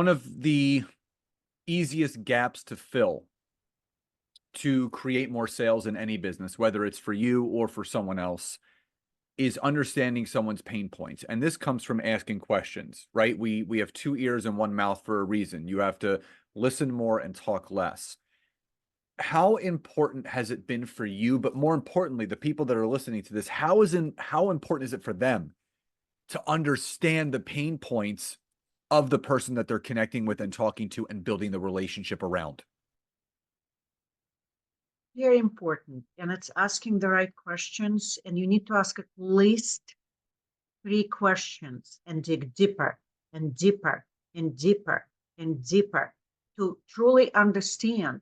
One of the easiest gaps to fill to create more sales in any business, whether it's for you or for someone else, is understanding someone's pain points. And this comes from asking questions, right? We have two ears and one mouth for a reason. You have to listen more and talk less. How important has it been for you, but more importantly, the people that are listening to this, how important is it for them to understand the pain points of the person that they're connecting with and talking to and building the relationship around? Very important. And it's asking the right questions. And you need to ask at least 3 questions and dig deeper and deeper and deeper and deeper to truly understand.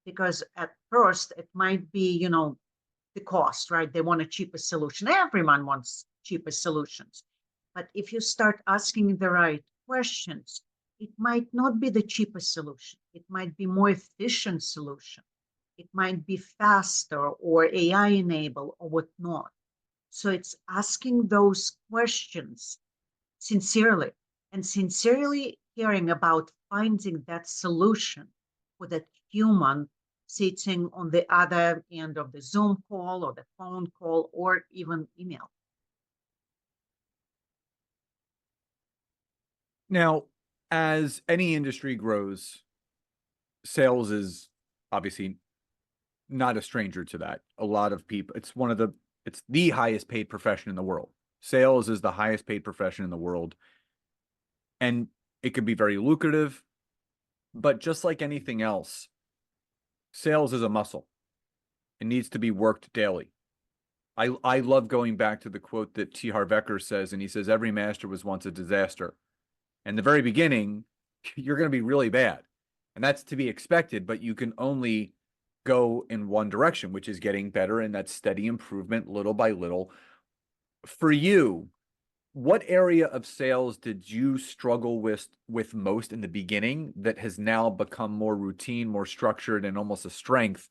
Because at first it might be, the cost, right? They want a cheaper solution. Everyone wants cheaper solutions. But if you start asking the right questions, it might not be the cheapest solution. It might be more efficient solution. It might be faster or AI enabled or whatnot. So it's asking those questions sincerely and sincerely caring about finding that solution for that human sitting on the other end of the Zoom call or the phone call or even email. Now, as any industry grows, sales is obviously not a stranger to that. A lot of people, it's the highest paid profession in the world. Sales is the highest paid profession in the world. And it can be very lucrative, but just like anything else, sales is a muscle. It needs to be worked daily. I love going back to the quote that T. Harv Eker says, and he says, every master was once a disaster. In the very beginning, you're going to be really bad. And that's to be expected, but you can only go in one direction, which is getting better, and that steady improvement little by little. For you, what area of sales did you struggle with most in the beginning that has now become more routine, more structured, and almost a strength